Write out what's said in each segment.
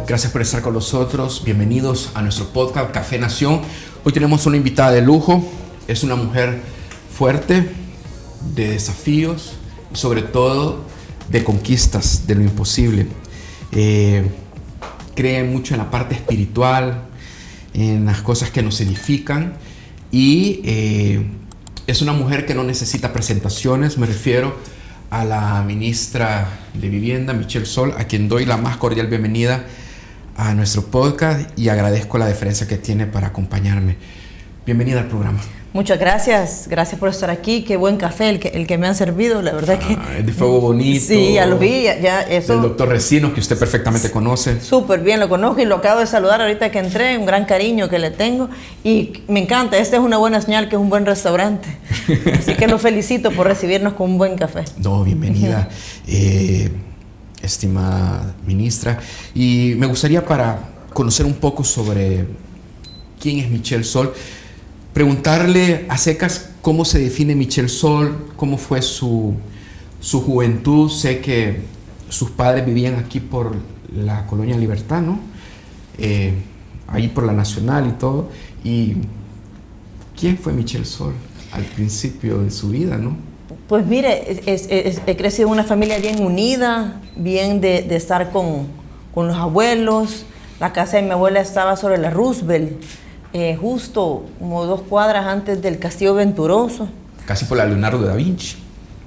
Gracias por estar con nosotros. Bienvenidos a nuestro podcast Café Nación. Hoy tenemos una invitada de lujo. Es una mujer fuerte, de desafíos y sobre todo de conquistas, de lo imposible. Cree mucho en la parte espiritual, en las cosas que nos edifican y es una mujer que no necesita presentaciones. Me refiero a la ministra de Vivienda, Michelle Sol, a quien doy la más cordial bienvenida a nuestro podcast y agradezco la deferencia que tiene para acompañarme. Bienvenida al programa. Muchas gracias, gracias por estar aquí. Qué buen café el que me han servido, la verdad que... Es de fuego bonito. Sí, ya lo vi, ya eso... Del doctor Recinos, que usted perfectamente conoce. Súper bien, lo conozco y lo acabo de saludar ahorita que entré, un gran cariño que le tengo y me encanta, esta es una buena señal que es un buen restaurante. Así que lo felicito por recibirnos con un buen café. No, bienvenida, estimada ministra. Y me gustaría, para conocer un poco sobre quién es Michelle Sol, preguntarle a secas cómo se define Michelle Sol, cómo fue su juventud. Sé que sus padres vivían aquí por la Colonia Libertad, ¿no? Ahí por la Nacional y todo. ¿Y quién fue Michelle Sol al principio de su vida, no? Pues mire, he crecido en una familia bien unida, bien de estar con los abuelos. La casa de mi abuela estaba sobre la Roosevelt, justo como 2 cuadras antes del Castillo Venturoso. Casi por la Leonardo da Vinci.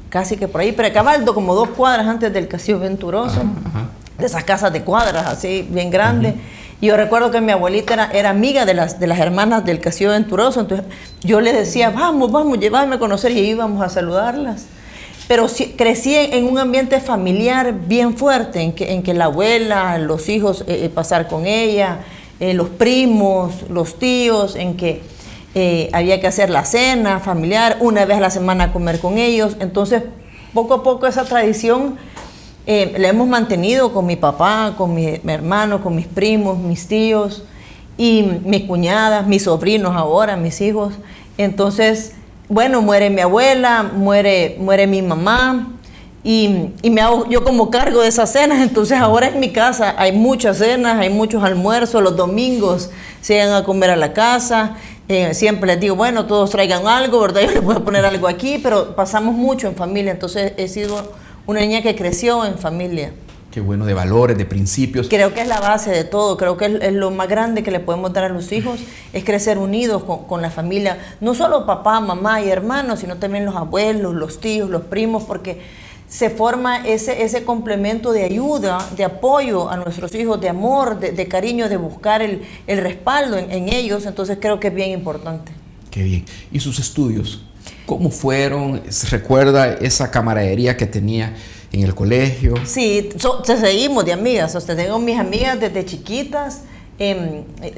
Casi que por ahí, pero Cabaldo, como 2 cuadras antes del Castillo Venturoso. Ajá. De esas casas de cuadras así, bien grandes. Y yo recuerdo que mi abuelita era amiga de las hermanas del Castillo Venturoso, entonces yo le decía, vamos, llévame a conocer, y íbamos a saludarlas. Pero sí, crecí en un ambiente familiar bien fuerte, en que la abuela, los hijos, pasar con ella, los primos, los tíos, en que había que hacer la cena familiar, una vez a la semana comer con ellos. Entonces, poco a poco esa tradición la hemos mantenido con mi papá, con mi hermano, con mis primos, mis tíos y mis cuñadas, mis sobrinos ahora, mis hijos. Entonces, bueno, muere mi abuela, muere mi mamá y me hago yo como cargo de esas cenas. Entonces ahora en mi casa hay muchas cenas, hay muchos almuerzos. Los domingos se van a comer a la casa. Siempre les digo, bueno, todos traigan algo, ¿verdad? Yo les voy a poner algo aquí, pero pasamos mucho en familia. Entonces he sido una niña que creció en familia. Qué bueno, de valores, de principios. Creo que es la base de todo. Creo que es lo más grande que le podemos dar a los hijos, es crecer unidos con la familia. No solo papá, mamá y hermanos, sino también los abuelos, los tíos, los primos, porque se forma ese complemento de ayuda, de apoyo a nuestros hijos, de amor, de cariño, de buscar el respaldo en ellos. Entonces creo que es bien importante. Qué bien. ¿Y sus estudios? ¿Cómo fueron? ¿Se recuerda esa camaradería que tenía en el colegio? Sí, seguimos de amigas. O sea, tengo mis amigas desde chiquitas.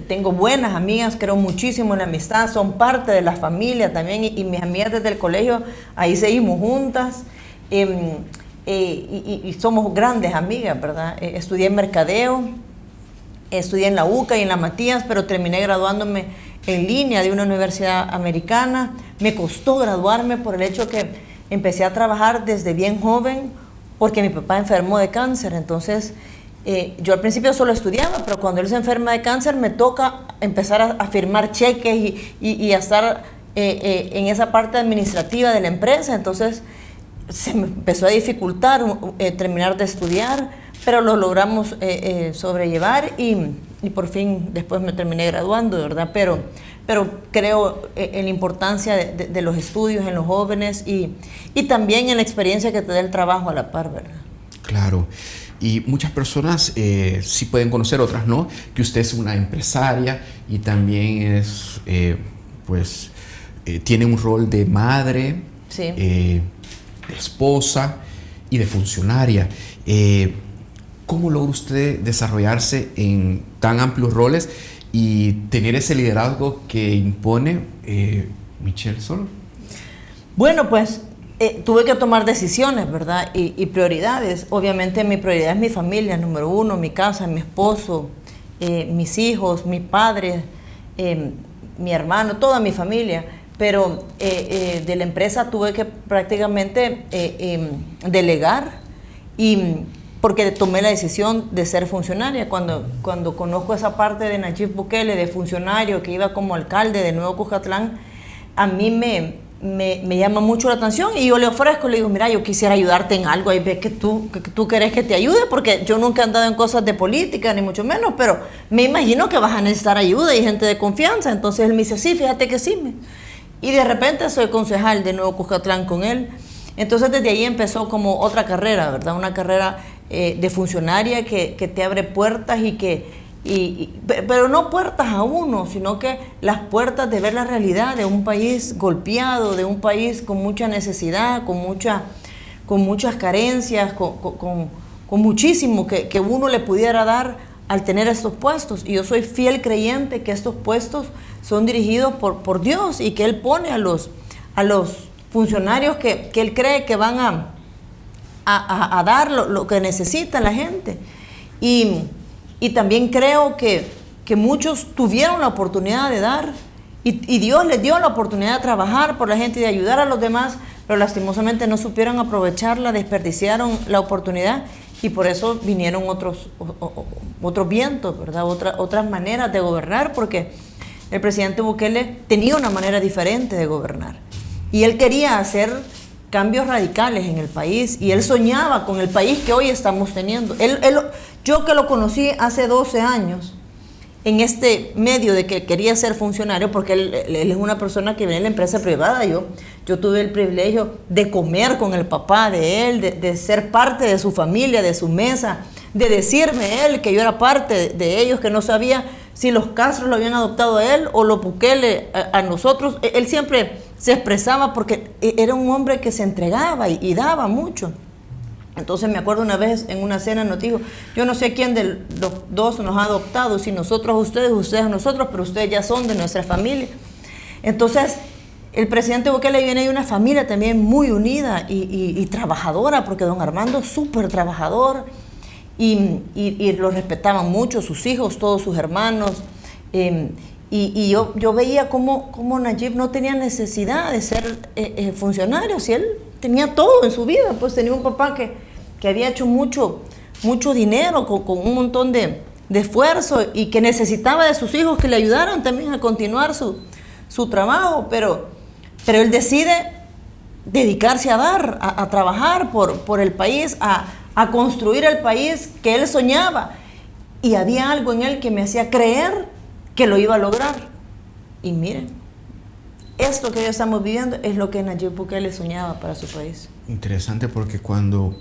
Tengo buenas amigas, creo muchísimo en la amistad. Son parte de la familia también. Y mis amigas desde el colegio, ahí seguimos juntas. Y somos grandes amigas, ¿verdad? Estudié en mercadeo, estudié en la UCA y en la Matías, pero terminé graduándome en línea de una universidad americana. Me costó graduarme por el hecho que empecé a trabajar desde bien joven porque mi papá enfermó de cáncer. Entonces yo al principio solo estudiaba, pero cuando él se enferma de cáncer me toca empezar a firmar cheques y a estar en esa parte administrativa de la empresa. Entonces se me empezó a dificultar terminar de estudiar, pero lo logramos sobrellevar y por fin después me terminé graduando, ¿verdad? Pero creo en la importancia de los estudios en los jóvenes y también en la experiencia que te da el trabajo a la par, ¿verdad? Claro. Y muchas personas sí pueden conocer, otras no, que usted es una empresaria y también es, tiene un rol de madre, sí, de esposa y de funcionaria. ¿Cómo logra usted desarrollarse en tan amplios roles y tener ese liderazgo que impone Michelle Sol? Bueno, pues tuve que tomar decisiones, ¿verdad? Y prioridades. Obviamente mi prioridad es mi familia, número 1, mi casa, mi esposo, mis hijos, mi padre, mi hermano, toda mi familia. Pero de la empresa tuve que prácticamente delegar y porque tomé la decisión de ser funcionaria. Cuando conozco esa parte de Nayib Bukele, de funcionario que iba como alcalde de Nuevo Cuscatlán, a mí me llama mucho la atención y yo le ofrezco, le digo, mira, yo quisiera ayudarte en algo, ahí ves que tú querés que te ayude, porque yo nunca he andado en cosas de política, ni mucho menos, pero me imagino que vas a necesitar ayuda y gente de confianza. Entonces él me dice, sí, fíjate que sí. Y de repente soy concejal de Nuevo Cuscatlán con él. Entonces desde ahí empezó como otra carrera, ¿verdad? Una carrera de funcionaria que te abre puertas pero no puertas a uno, sino que las puertas de ver la realidad de un país golpeado, de un país con mucha necesidad, con muchas carencias, con muchísimo que uno le pudiera dar al tener estos puestos. Y yo soy fiel creyente que estos puestos son dirigidos por Dios y que Él pone a los funcionarios que Él cree que van a dar lo que necesita la gente. Y también creo que muchos tuvieron la oportunidad de dar y Dios les dio la oportunidad de trabajar por la gente y de ayudar a los demás, pero lastimosamente no supieron aprovecharla, desperdiciaron la oportunidad y por eso vinieron otros vientos, ¿verdad? Otras maneras de gobernar, porque el presidente Bukele tenía una manera diferente de gobernar y él quería hacer cambios radicales en el país y él soñaba con el país que hoy estamos teniendo. Yo que lo conocí hace 12 años en este medio de que quería ser funcionario, porque él es una persona que viene de la empresa privada. Yo tuve el privilegio de comer con el papá de él, de ser parte de su familia, de su mesa, de decirme él que yo era parte de ellos, que no sabía si los Castro lo habían adoptado a él o los Bukele a nosotros. Él siempre se expresaba porque era un hombre que se entregaba y daba mucho. Entonces me acuerdo una vez en una cena nos dijo, yo no sé quién de los dos nos ha adoptado, si nosotros a ustedes a nosotros, pero ustedes ya son de nuestra familia. Entonces el presidente Bukele viene de una familia también muy unida y trabajadora, porque don Armando es súper trabajador y lo respetaban mucho sus hijos, todos sus hermanos. Y yo veía cómo Nayib no tenía necesidad de ser funcionario, si él tenía todo en su vida, pues tenía un papá que había hecho mucho dinero con un montón de esfuerzo y que necesitaba de sus hijos que le ayudaran también a continuar su trabajo, pero él decide dedicarse a trabajar por el país, a construir el país que él soñaba, y había algo en él que me hacía creer que lo iba a lograr. Y miren, esto que hoy estamos viviendo es lo que Nayib Bukele soñaba para su país. Interesante, porque cuando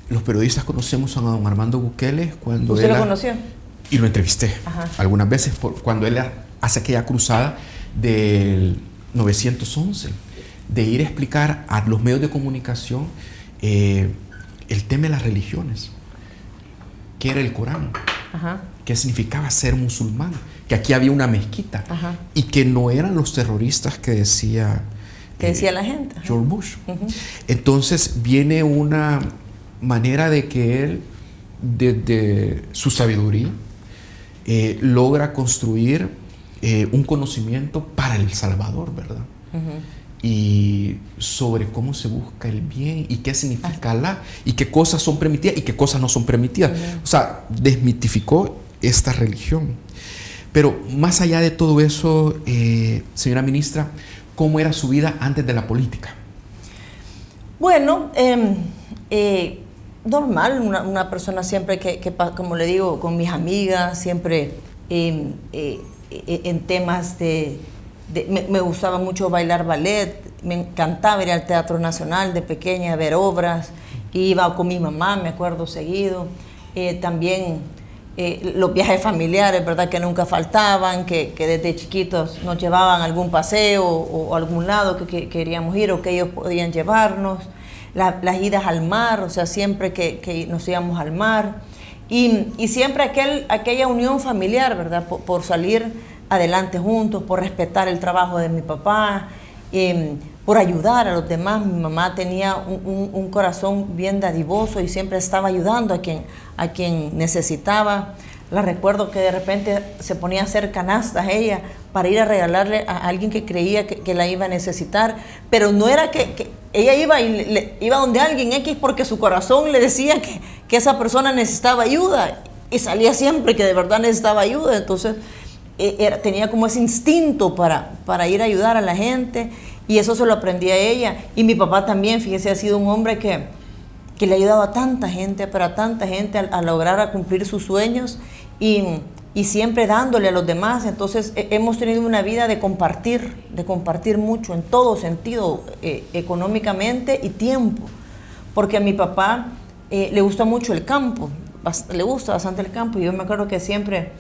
los periodistas conocemos a don Armando Bukele, cuando ¿Usted lo conoció? Y lo entrevisté. Ajá. Algunas veces cuando él hace aquella cruzada del 911, de ir a explicar a los medios de comunicación el tema de las religiones, qué era el Corán, ajá, qué significaba ser musulmán, que aquí había una mezquita, ajá, y que no eran los terroristas que decía la gente, ajá, George Bush. Uh-huh. Entonces viene una manera de que él, desde su sabiduría, logra construir un conocimiento para El Salvador, ¿verdad? Uh-huh. Y sobre cómo se busca el bien y qué significa Allah y qué cosas son permitidas y qué cosas no son permitidas. Uh-huh. O sea, desmitificó esta religión. Pero más allá de todo eso, señora ministra, ¿cómo era su vida antes de la política? Bueno, normal, una persona siempre que, como le digo, con mis amigas, siempre en temas me gustaba mucho bailar ballet, me encantaba ir al Teatro Nacional de pequeña a ver obras, iba con mi mamá, me acuerdo, seguido. También los viajes familiares, ¿verdad?, que nunca faltaban, que desde chiquitos nos llevaban a algún paseo o a algún lado que queríamos ir o que ellos podían llevarnos. Las idas al mar, o sea, siempre que nos íbamos al mar. Y siempre aquella unión familiar, ¿verdad?, por salir adelante juntos, por respetar el trabajo de mi papá, por ayudar a los demás. Mi mamá tenía un corazón bien dadivoso y siempre estaba ayudando a quien necesitaba. La recuerdo que de repente se ponía a hacer canastas ella para ir a regalarle a alguien que creía que la iba a necesitar, pero no era que ella iba iba donde alguien X porque su corazón le decía que esa persona necesitaba ayuda y salía siempre que de verdad necesitaba ayuda. Entonces tenía como ese instinto para ir a ayudar a la gente, y eso se lo aprendí a ella. Y mi papá también, fíjese, ha sido un hombre que le ha ayudado a tanta gente, pero a tanta gente a lograr a cumplir sus sueños y siempre dándole a los demás. Entonces hemos tenido una vida de compartir mucho en todo sentido, económicamente y tiempo, porque a mi papá le gusta mucho el campo, le gusta bastante el campo, y yo me acuerdo que siempre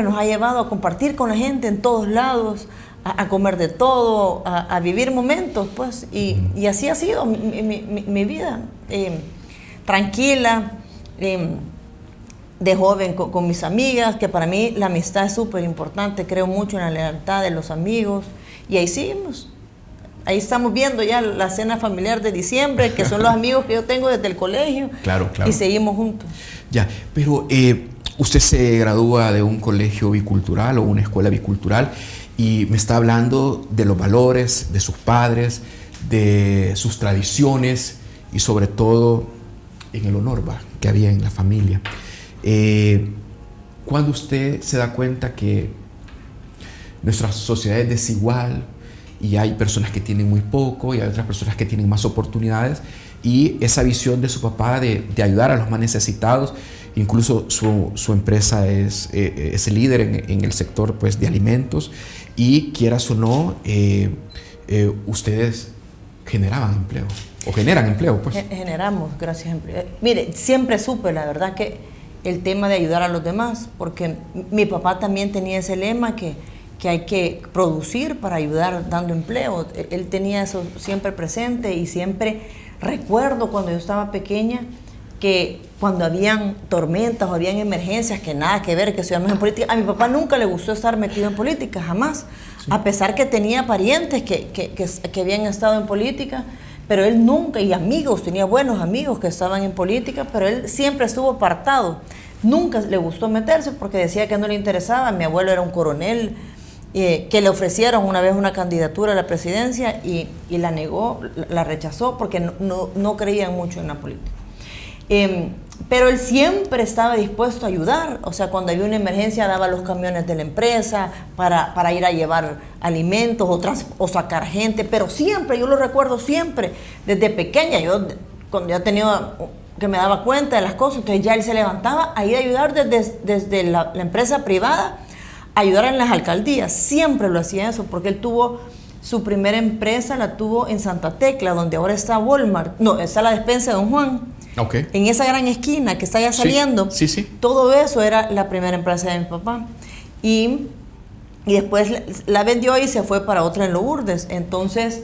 nos ha llevado a compartir con la gente en todos lados, a comer de todo, a vivir momentos, pues, y así ha sido mi vida, tranquila, de joven con mis amigas, que para mí la amistad es súper importante, creo mucho en la lealtad de los amigos, y ahí seguimos. Ahí estamos viendo ya la cena familiar de diciembre, que son los amigos que yo tengo desde el colegio, claro. Y seguimos juntos. Ya, pero usted se gradúa de un colegio bicultural o una escuela bicultural, y me está hablando de los valores de sus padres, de sus tradiciones y sobre todo en el honor que había en la familia. Cuando usted se da cuenta que nuestra sociedad es desigual y hay personas que tienen muy poco y hay otras personas que tienen más oportunidades, y esa visión de su papá de ayudar a los más necesitados, incluso su empresa es líder en el sector, pues, de alimentos, y quieras o no, ustedes generaban empleo o generan empleo, pues. Generamos, gracias a empleo. Mire, siempre supe, la verdad, que el tema de ayudar a los demás, porque mi papá también tenía ese lema que hay que producir para ayudar dando empleo. Él tenía eso siempre presente, y siempre recuerdo cuando yo estaba pequeña que cuando habían tormentas o habían emergencias que nada que ver, que estuviéramos en política, a mi papá nunca le gustó estar metido en política, jamás, sí. A pesar que tenía parientes que habían estado en política, pero él nunca, y amigos, tenía buenos amigos que estaban en política, pero él siempre estuvo apartado, nunca le gustó meterse porque decía que no le interesaba. Mi abuelo era un coronel, que le ofrecieron una vez una candidatura a la presidencia y la negó, la rechazó porque no creían mucho en la política. Pero él siempre estaba dispuesto a ayudar, o sea, cuando había una emergencia daba los camiones de la empresa para ir a llevar alimentos o sacar gente, pero siempre, yo lo recuerdo siempre, desde pequeña, cuando ya tenía, que me daba cuenta de las cosas, entonces ya él se levantaba a ir a ayudar desde la empresa privada, ayudar en las alcaldías, siempre lo hacía eso, porque él tuvo su primera empresa, la tuvo en Santa Tecla, donde ahora está Walmart, no, está la despensa de Don Juan. Okay. En esa gran esquina que está ya saliendo, sí. Todo eso era la primera empresa de mi papá. Y después la vendió y se fue para otra en Lourdes. Entonces,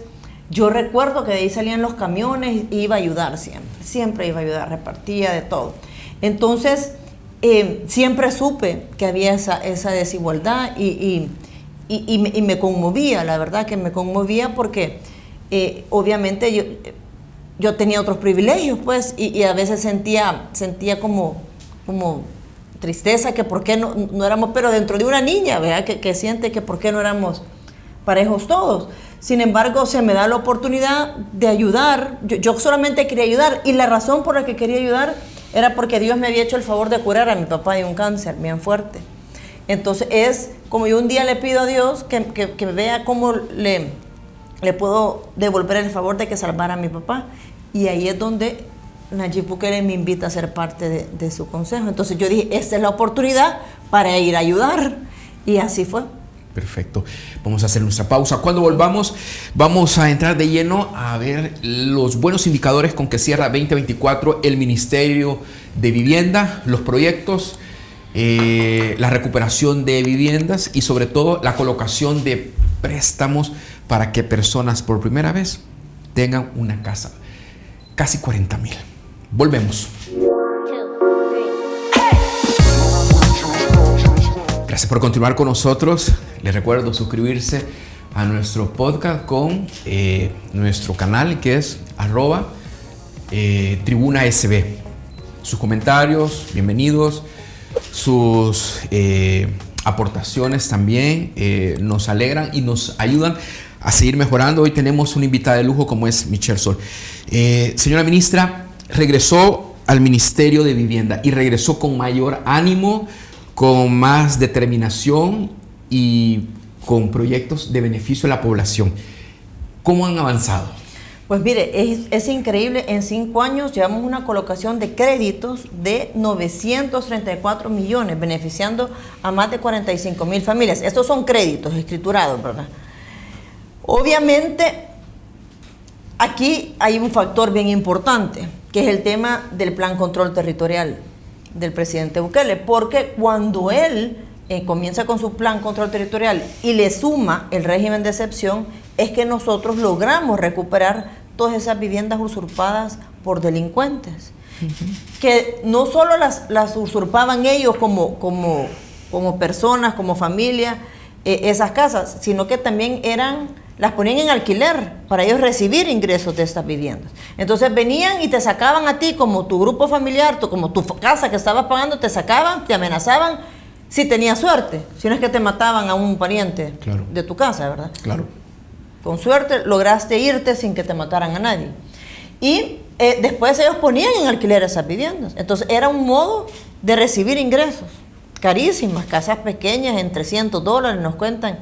yo recuerdo que de ahí salían los camiones y iba a ayudar siempre iba a ayudar, repartía de todo. Entonces, siempre supe que había esa desigualdad y me conmovía, la verdad que me conmovía porque obviamente yo tenía otros privilegios, pues, y a veces sentía como tristeza que por qué no éramos, pero dentro de una niña, ¿verdad? Que siente que por qué no éramos parejos todos. Sin embargo, se me da la oportunidad de ayudar. Yo solamente quería ayudar, y la razón por la que quería ayudar era porque Dios me había hecho el favor de curar a mi papá de un cáncer bien fuerte. Entonces es como yo un día le pido a Dios que vea cómo le puedo devolver el favor de que salvara a mi papá. Y ahí es donde Nayib Bukele me invita a ser parte de su consejo. Entonces yo dije, esta es la oportunidad para ir a ayudar. Y así fue. Perfecto. Vamos a hacer nuestra pausa. Cuando volvamos, vamos a entrar de lleno a ver los buenos indicadores con que cierra 2024 el Ministerio de Vivienda, los proyectos, la recuperación de viviendas y sobre todo la colocación de préstamos para que personas por primera vez tengan una casa. Casi 40,000. Volvemos. Gracias por continuar con nosotros. Les recuerdo suscribirse a nuestro podcast con nuestro canal que es @TribunaSB. Sus comentarios, bienvenidos. Sus aportaciones también nos alegran y nos ayudan a seguir mejorando. Hoy tenemos una invitada de lujo como es Michelle Sol. Señora ministra, regresó al Ministerio de Vivienda y regresó con mayor ánimo, con más determinación y con proyectos de beneficio a la población. ¿Cómo han avanzado? Pues mire, es increíble. En 5 años llevamos una colocación de créditos de 934 millones, beneficiando a más de 45,000 familias. Estos son créditos escriturados, ¿verdad? Obviamente, aquí hay un factor bien importante, que es el tema del Plan Control Territorial del presidente Bukele, porque cuando él comienza con su Plan Control Territorial y le suma el régimen de excepción, es que nosotros logramos recuperar todas esas viviendas usurpadas por delincuentes, que no solo las usurpaban ellos como personas, como familia, esas casas, sino que también las ponían en alquiler para ellos recibir ingresos de estas viviendas. Entonces venían y te sacaban a ti como tu grupo familiar, como tu casa que estabas pagando, te sacaban, te amenazaban si tenías suerte, si no es que te mataban a un pariente de tu casa, ¿verdad? Claro. Con suerte lograste irte sin que te mataran a nadie. Y después ellos ponían en alquiler esas viviendas. Entonces era un modo de recibir ingresos. Carísimas, casas pequeñas en $300, nos cuentan.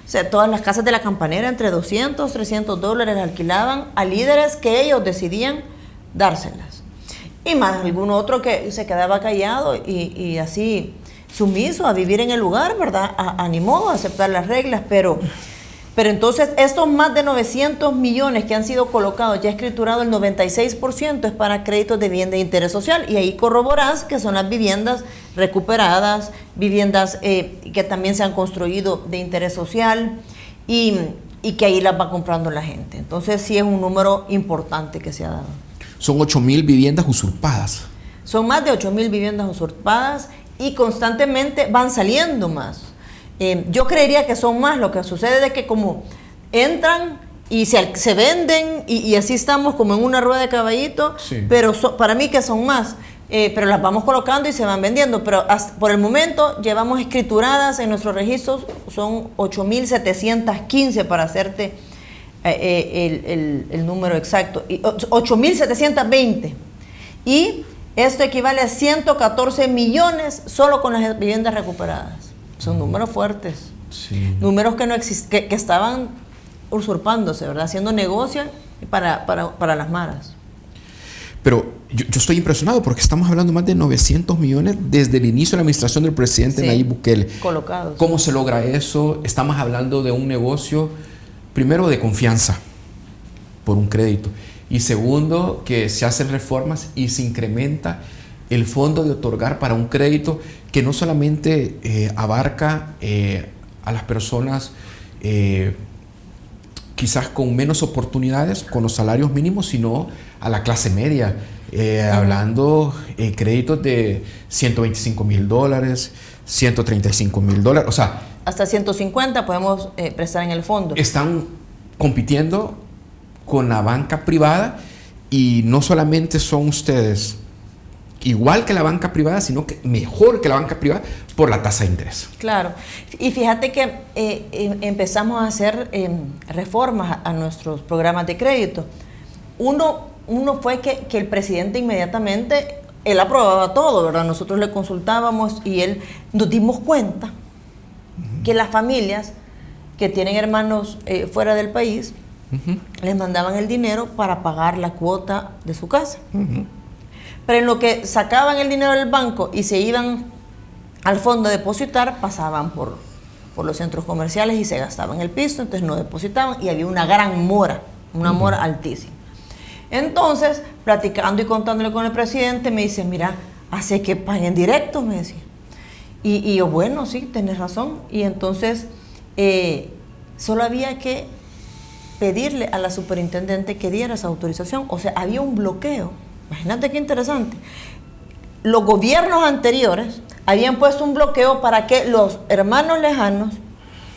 O sea, todas las casas de la Campanera entre $200, $300 alquilaban a líderes que ellos decidían dárselas. Y más algún otro que se quedaba callado y así sumiso a vivir en el lugar, ¿verdad? Animó a aceptar las reglas, pero entonces estos más de 900 millones que han sido colocados, ya escriturado el 96% es para créditos de vivienda de interés social, y ahí corroborás que son las viviendas recuperadas, viviendas que también se han construido de interés social y que ahí las va comprando la gente. Entonces sí es un número importante que se ha dado. Son 8,000 viviendas usurpadas. Son más de 8,000 viviendas usurpadas y constantemente van saliendo más. Yo creería que son más. Lo que sucede es que como entran y se venden y así estamos como en una rueda de caballito, sí. Pero para mí que son más, pero las vamos colocando y se van vendiendo, pero por el momento llevamos escrituradas en nuestros registros, son 8,715 para hacerte el número exacto, 8,720, y esto equivale a 114 millones solo con las viviendas recuperadas. Son números fuertes, sí. Números que estaban usurpándose, ¿verdad? Haciendo negocio para las maras. Pero yo estoy impresionado porque estamos hablando más de 900 millones desde el inicio de la administración del presidente Nayib Bukele. Colocados. ¿Cómo se logra eso? Estamos hablando de un negocio, primero, de confianza por un crédito, y segundo, que se hacen reformas y se incrementa el fondo de otorgar para un crédito que no solamente abarca a las personas quizás con menos oportunidades, con los salarios mínimos, sino a la clase media, hablando créditos de $125,000, $135,000, o sea, hasta 150 podemos prestar en el fondo. Están compitiendo con la banca privada, y no solamente son ustedes igual que la banca privada, sino que mejor que la banca privada por la tasa de interés. Claro, y fíjate que empezamos a hacer reformas a nuestros programas de crédito. Uno fue que el presidente inmediatamente, él aprobaba todo, ¿verdad? Nosotros le consultábamos y nos dimos cuenta que las familias que tienen hermanos fuera del país, les mandaban el dinero para pagar la cuota de su casa. Pero en lo que sacaban el dinero del banco y se iban al fondo a depositar, pasaban por los centros comerciales y se gastaban el piso, entonces no depositaban y había una gran mora, una mora altísima. Entonces, platicando y contándole con el presidente, me dice, mira, hace que paguen directo, me decía. Y yo, bueno, sí, tenés razón. Y entonces, solo había que pedirle a la superintendente que diera esa autorización. O sea, había un bloqueo. Imagínate qué interesante. Los gobiernos anteriores habían puesto un bloqueo para que los hermanos lejanos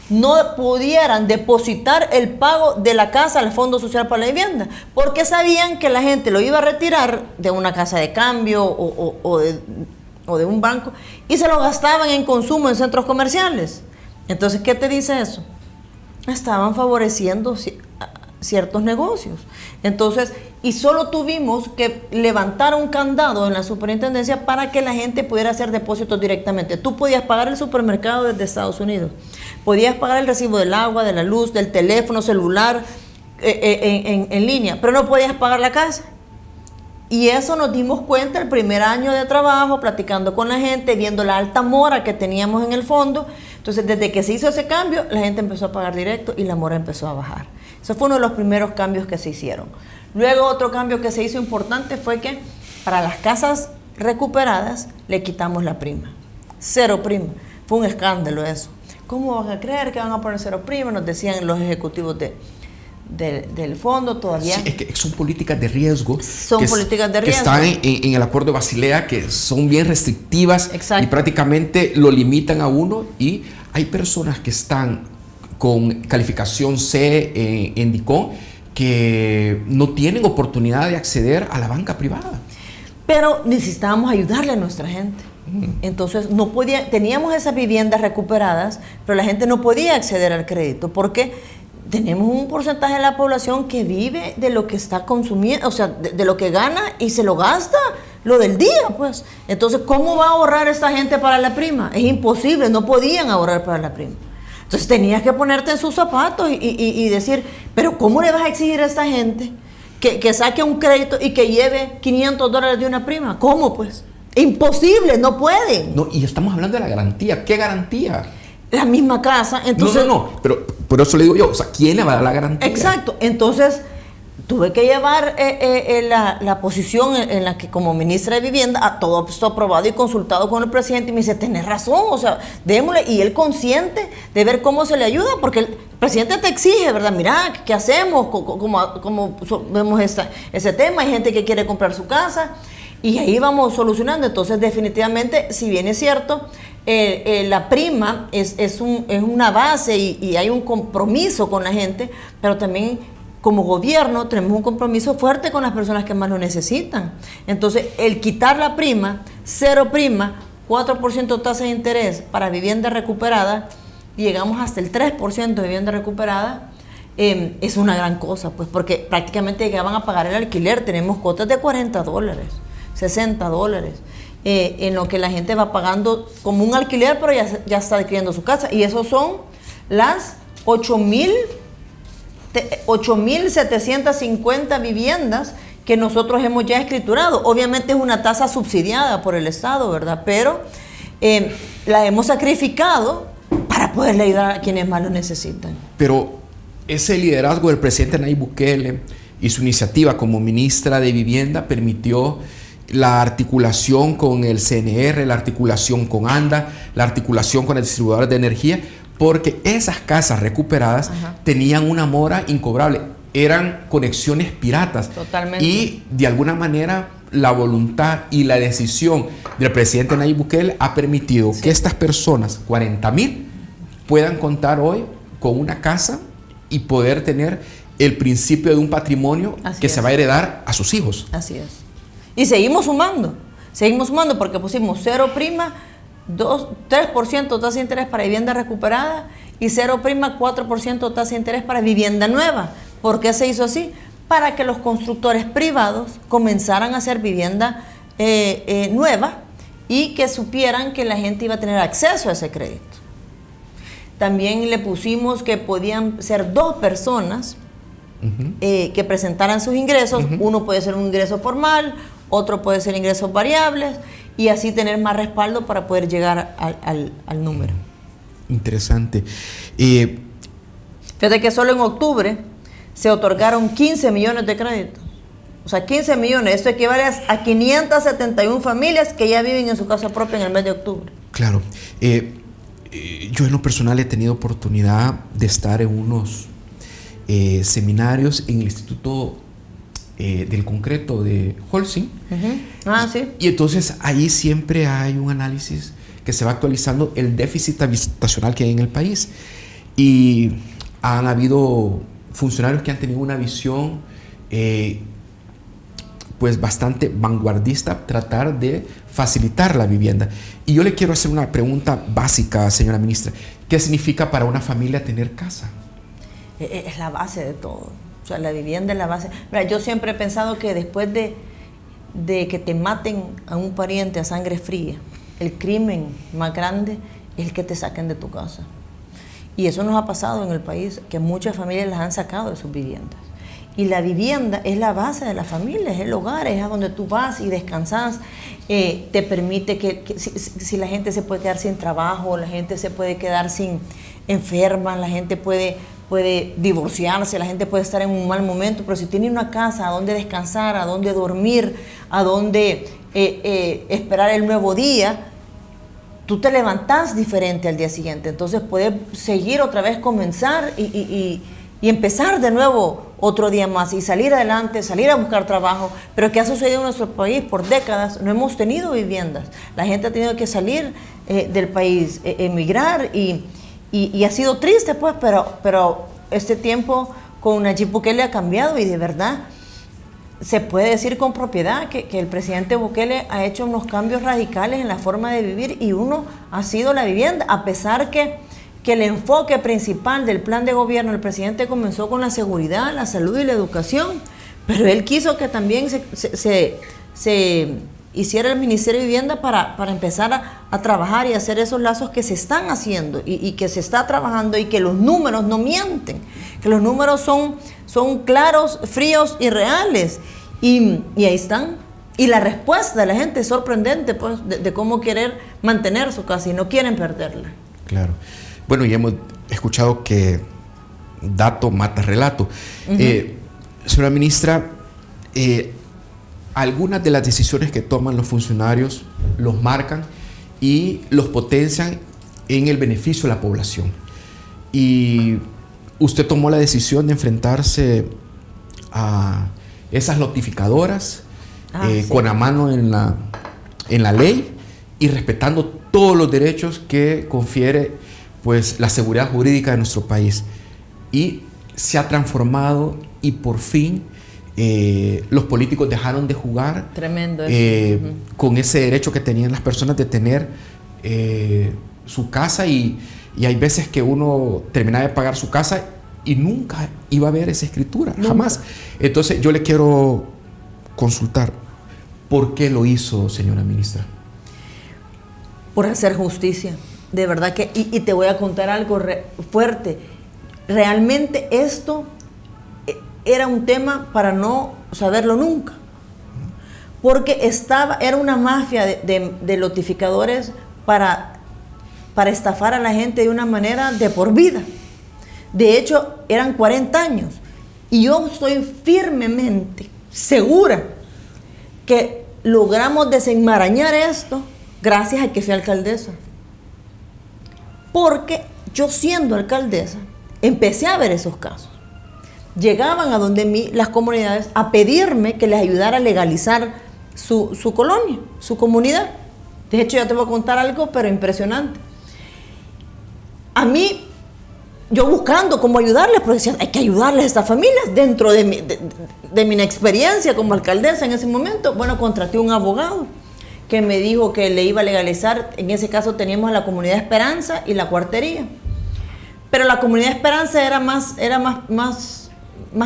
no pudieran depositar el pago de la casa al Fondo Social para la Vivienda, porque sabían que la gente lo iba a retirar de una casa de cambio o de un banco y se lo gastaban en consumo en centros comerciales. Entonces, ¿qué te dice eso? estaban favoreciendo ciertos negocios. Entonces, y solo tuvimos que levantar un candado en la superintendencia para que la gente pudiera hacer depósitos directamente. Tú podías pagar el supermercado desde Estados Unidos, podías pagar el recibo del agua, de la luz, del teléfono celular en línea, pero no podías pagar la casa. Y eso nos dimos cuenta el primer año de trabajo, platicando con la gente, viendo la alta mora que teníamos en el fondo. Entonces, desde que se hizo ese cambio, la gente empezó a pagar directo y la mora empezó a bajar. Ese fue uno de los primeros cambios que se hicieron. Luego, otro cambio que se hizo importante fue que para las casas recuperadas le quitamos la prima. 0 prima. Fue un escándalo eso. ¿Cómo van a creer que van a poner 0 prima? Nos decían los ejecutivos del fondo todavía. Sí, es que son políticas de riesgo. Son políticas de riesgo. Que están en el Acuerdo de Basilea, que son bien restrictivas. Exacto. Y prácticamente lo limitan a uno. Y hay personas que están con calificación C en DICOM que no tienen oportunidad de acceder a la banca privada. Pero necesitábamos ayudarle a nuestra gente. Entonces teníamos esas viviendas recuperadas, pero la gente no podía acceder al crédito porque tenemos un porcentaje de la población que vive de lo que está consumiendo, o sea, de lo que gana y se lo gasta lo del día, pues. Entonces, ¿cómo va a ahorrar esta gente para la prima? Es imposible, no podían ahorrar para la prima. Entonces, tenías que ponerte en sus zapatos y decir, pero ¿cómo le vas a exigir a esta gente que saque un crédito y que lleve $500 de una prima? ¿Cómo, pues? Imposible, no pueden. No, y estamos hablando de la garantía. ¿Qué garantía? La misma casa, entonces... No, pero por eso le digo yo, o sea, ¿quién le va a dar la garantía? Exacto, entonces tuve que llevar la posición en la que como ministra de Vivienda, a todo esto aprobado y consultado con el presidente, y me dice, tenés razón, o sea, démosle, y él consciente de ver cómo se le ayuda, porque el presidente te exige, ¿verdad? Mira, ¿qué hacemos? ¿Cómo vemos ese tema? Hay gente que quiere comprar su casa, y ahí vamos solucionando. Entonces, definitivamente, si bien es cierto, la prima es una base y hay un compromiso con la gente, pero también como gobierno tenemos un compromiso fuerte con las personas que más lo necesitan. Entonces, el quitar la prima, 0 prima, 4% tasa de interés para vivienda recuperada, y llegamos hasta el 3% de vivienda recuperada, es una gran cosa, pues, porque prácticamente llegaban a pagar el alquiler. Tenemos cuotas de $40, $60, en lo que la gente va pagando como un alquiler, pero ya está adquiriendo su casa. Y esos son las 8.750 viviendas que nosotros hemos ya escriturado. Obviamente es una tasa subsidiada por el Estado, ¿verdad? Pero la hemos sacrificado para poderle ayudar a quienes más lo necesitan. Pero ese liderazgo del presidente Nayib Bukele y su iniciativa como ministra de Vivienda permitió la articulación con el CNR, la articulación con ANDA, la articulación con el distribuidor de energía, porque esas casas recuperadas tenían una mora incobrable, eran conexiones piratas. Totalmente. Y de alguna manera la voluntad y la decisión del presidente Nayib Bukele ha permitido que estas personas, 40,000, puedan contar hoy con una casa y poder tener el principio de un patrimonio que se va a heredar a sus hijos. Así es. Y seguimos sumando porque pusimos 0 prima, 3% tasa de interés para vivienda recuperada y 0 prima, 4% tasa de interés para vivienda nueva. ¿Por qué se hizo así? Para que los constructores privados comenzaran a hacer vivienda nueva y que supieran que la gente iba a tener acceso a ese crédito. También le pusimos que podían ser 2 personas que presentaran sus ingresos. Uno puede ser un ingreso formal, otro puede ser ingresos variables, y así tener más respaldo para poder llegar al número. Interesante. Fíjate que solo en octubre se otorgaron 15 millones de créditos. O sea, 15 millones, esto equivale a 571 familias que ya viven en su casa propia en el mes de octubre. Claro. Yo en lo personal he tenido oportunidad de estar en unos seminarios en el Instituto del Concreto de Holcim. Sí. Y entonces ahí siempre hay un análisis que se va actualizando el déficit habitacional que hay en el país. Y han habido funcionarios que han tenido una visión pues bastante vanguardista, tratar de facilitar la vivienda. Y yo le quiero hacer una pregunta básica, señora ministra. ¿Qué significa para una familia tener casa? es la base de todo. O sea, la vivienda es la base. Mira, yo siempre he pensado que después de que te maten a un pariente a sangre fría, el crimen más grande es el que te saquen de tu casa. Y eso nos ha pasado en el país, que muchas familias las han sacado de sus viviendas. Y la vivienda es la base de la familia, es el hogar, es a donde tú vas y descansas. Te permite que si la gente se puede quedar sin trabajo, la gente se puede quedar sin enferma, la gente puede divorciarse, la gente puede estar en un mal momento, pero si tiene una casa a donde descansar, a donde dormir, a donde esperar el nuevo día, tú te levantás diferente al día siguiente. Entonces puedes seguir otra vez, comenzar y empezar de nuevo otro día más y salir adelante, salir a buscar trabajo. Pero ¿qué ha sucedido en nuestro país? Por décadas no hemos tenido viviendas. La gente ha tenido que salir del país, emigrar y ha sido triste, pues, pero este tiempo con Nayib Bukele ha cambiado y de verdad se puede decir con propiedad que el presidente Bukele ha hecho unos cambios radicales en la forma de vivir y uno ha sido la vivienda, a pesar que el enfoque principal del plan de gobierno del presidente comenzó con la seguridad, la salud y la educación, pero él quiso que también se hiciera el Ministerio de Vivienda para empezar a trabajar y hacer esos lazos que se están haciendo y que se está trabajando y que los números no mienten, que los números son claros, fríos y reales y ahí están. Y la respuesta de la gente es sorprendente, pues, de cómo querer mantener su casa y no quieren perderla. Claro. Bueno, ya hemos escuchado que dato mata relato. Señora ministra, algunas de las decisiones que toman los funcionarios los marcan y los potencian en el beneficio de la población. Y usted tomó la decisión de enfrentarse a esas notificadoras sí, con la mano en la ley y respetando todos los derechos que confiere, pues, la seguridad jurídica de nuestro país. Y se ha transformado y por fin los políticos dejaron de jugar tremendo con ese derecho que tenían las personas de tener su casa y hay veces que uno terminaba de pagar su casa y nunca iba a ver esa escritura, nunca. Jamás. Entonces yo le quiero consultar, ¿por qué lo hizo, señora ministra? Por hacer justicia, de verdad que, y te voy a contar algo fuerte, realmente esto era un tema para no saberlo nunca, porque era una mafia de notificadores para estafar a la gente de una manera de por vida. De hecho, eran 40 años y yo estoy firmemente segura que logramos desenmarañar esto gracias a que fui alcaldesa, porque yo, siendo alcaldesa, empecé a ver esos casos. Llegaban a donde mí las comunidades a pedirme que les ayudara a legalizar su colonia, su comunidad. De hecho, ya te voy a contar algo, pero impresionante. A mí, yo buscando cómo ayudarles, porque decían, hay que ayudarles a estas familias dentro de mi inexperiencia como alcaldesa en ese momento. Bueno, contraté un abogado que me dijo que le iba a legalizar. En ese caso teníamos a la Comunidad Esperanza y la Cuartería. Pero la Comunidad Esperanza era más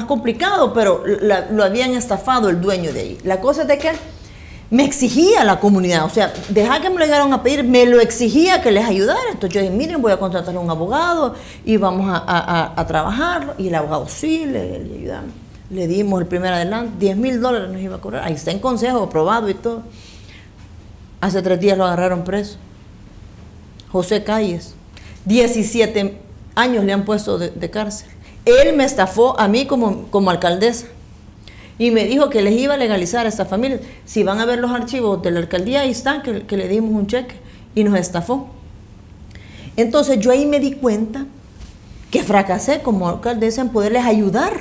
complicado, pero lo habían estafado el dueño de ahí. La cosa es de que me exigía la comunidad, o sea, deja que me lo llegaron a pedir, me lo exigía que les ayudara. Entonces yo dije, miren, voy a contratar a un abogado y vamos a trabajarlo. Y el abogado sí, le ayudamos. Le dimos el primer adelante, $10,000 nos iba a cobrar. Ahí está en consejo, aprobado y todo. Hace 3 días lo agarraron preso. José Calles, 17 años le han puesto de cárcel. Él me estafó a mí como alcaldesa y me dijo que les iba a legalizar a estas familias. Si van a ver los archivos de la alcaldía, ahí están, que le dimos un cheque y nos estafó. Entonces yo ahí me di cuenta que fracasé como alcaldesa en poderles ayudar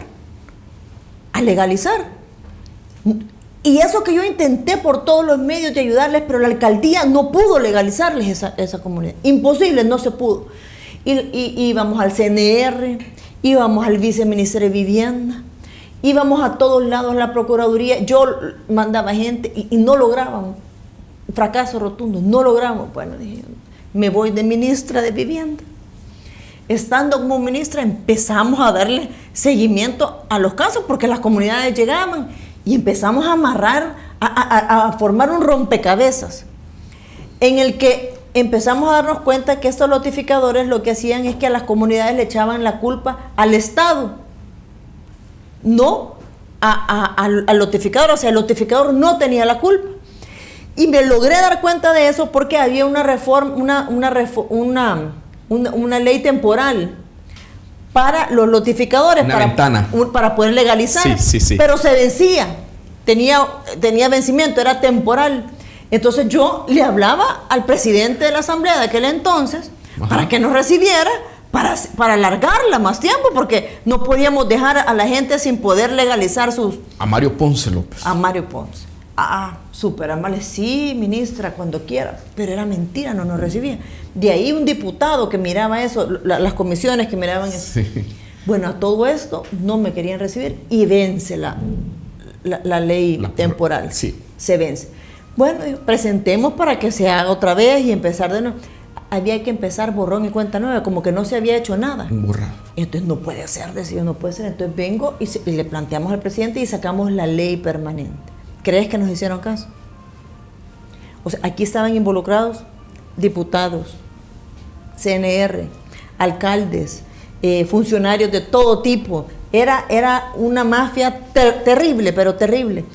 a legalizar. Y eso que yo intenté por todos los medios de ayudarles, pero la alcaldía no pudo legalizarles esa comunidad. Imposible, no se pudo. Y íbamos al CNR, íbamos al viceministerio de Vivienda, íbamos a todos lados en la Procuraduría. Yo mandaba gente y no lográbamos. Fracaso rotundo, no logramos. Bueno, dije, me voy de ministra de Vivienda. estando como ministra, empezamos a darle seguimiento a los casos porque las comunidades llegaban y empezamos a amarrar, a formar un rompecabezas en el que empezamos a darnos cuenta que estos notificadores lo que hacían es que a las comunidades le echaban la culpa al Estado, no al notificador. O sea, el notificador no tenía la culpa. Y me logré dar cuenta de eso porque había una reforma, una ley temporal para los notificadores, para poder legalizar. Sí. Pero se vencía, tenía vencimiento, era temporal. Entonces yo le hablaba al presidente de la asamblea de aquel entonces, ajá, para que nos recibiera, para alargarla más tiempo, porque no podíamos dejar a la gente sin poder legalizar sus... A Mario Ponce López. A Mario Ponce. Súper amable. Sí, ministra, cuando quiera. Pero era mentira, no nos recibía. De ahí un diputado que miraba eso, las comisiones que miraban eso. Sí. Bueno, a todo esto no me querían recibir y vence la ley temporal. Sí. Se vence. Bueno, presentemos para que se haga otra vez y empezar de nuevo. Había que empezar borrón y cuenta nueva, como que no se había hecho nada. Borrado. Entonces no puede ser, decía, no puede ser. Entonces vengo y le planteamos al presidente y sacamos la ley permanente. ¿Crees que nos hicieron caso? O sea, aquí estaban involucrados diputados, CNR, alcaldes, funcionarios de todo tipo. Era una mafia terrible, pero terrible.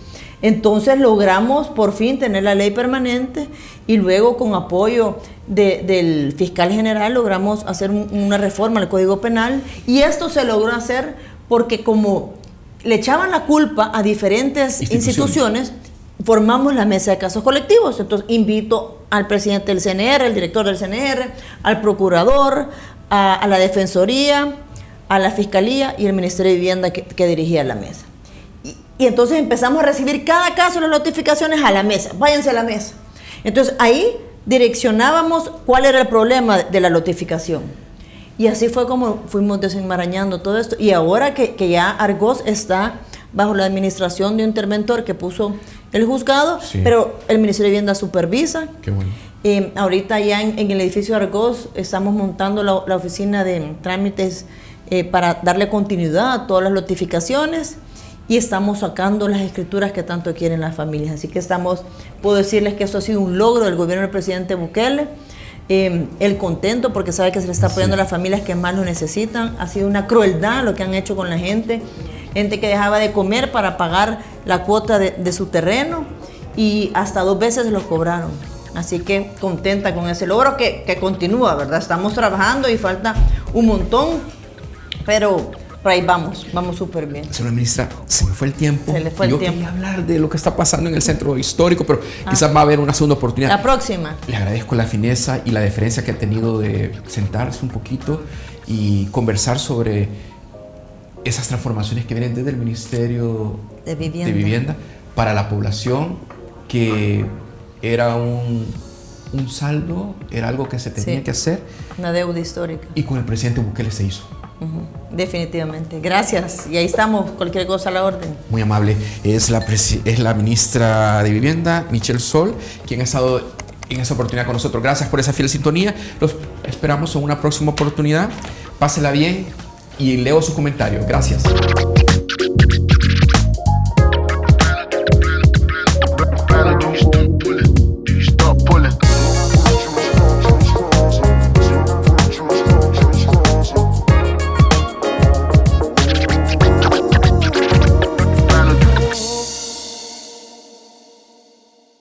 Entonces logramos por fin tener la ley permanente y luego con apoyo del fiscal general logramos hacer una reforma al Código Penal, y esto se logró hacer porque como le echaban la culpa a diferentes instituciones, formamos la mesa de casos colectivos. Entonces invito al presidente del CNR, al director del CNR, al procurador, a la Defensoría, a la Fiscalía y el Ministerio de Vivienda que dirigía la mesa. Y entonces empezamos a recibir cada caso de las notificaciones a la mesa. Váyanse a la mesa. Entonces ahí direccionábamos cuál era el problema de la notificación. Y así fue como fuimos desenmarañando todo esto. Y ahora que ya Argos está bajo la administración de un interventor que puso el juzgado, sí, pero el Ministerio de Vivienda supervisa. Qué bueno. Ahorita ya en el edificio de Argos estamos montando la oficina de trámites para darle continuidad a todas las notificaciones. Y estamos sacando las escrituras que tanto quieren las familias. Así que puedo decirles que eso ha sido un logro del gobierno del presidente Bukele. El contento porque sabe que se le está apoyando, sí, a las familias que más lo necesitan. Ha sido una crueldad lo que han hecho con la gente. Gente que dejaba de comer para pagar la cuota de su terreno y hasta 2 veces se los cobraron. Así que contenta con ese logro que continúa, ¿verdad? Estamos trabajando y falta un montón, pero... por ahí vamos súper bien. Señora ministra, se me fue el tiempo. Se le fue el tiempo. Yo quería hablar de lo que está pasando en el centro histórico, pero quizás va a haber una segunda oportunidad. La próxima. Le agradezco la fineza y la deferencia que ha tenido de sentarse un poquito y conversar sobre esas transformaciones que vienen desde el Ministerio de Vivienda para la población, que era un saldo, era algo que se tenía, sí, que hacer. Una deuda histórica. Y con el presidente Bukele se hizo. Definitivamente. Gracias. Y ahí estamos, cualquier cosa a la orden. Muy amable. Es la ministra de Vivienda, Michelle Sol, quien ha estado en esa oportunidad con nosotros. Gracias por esa fiel sintonía. Los esperamos en una próxima oportunidad. Pásela bien y leo sus comentarios. Gracias.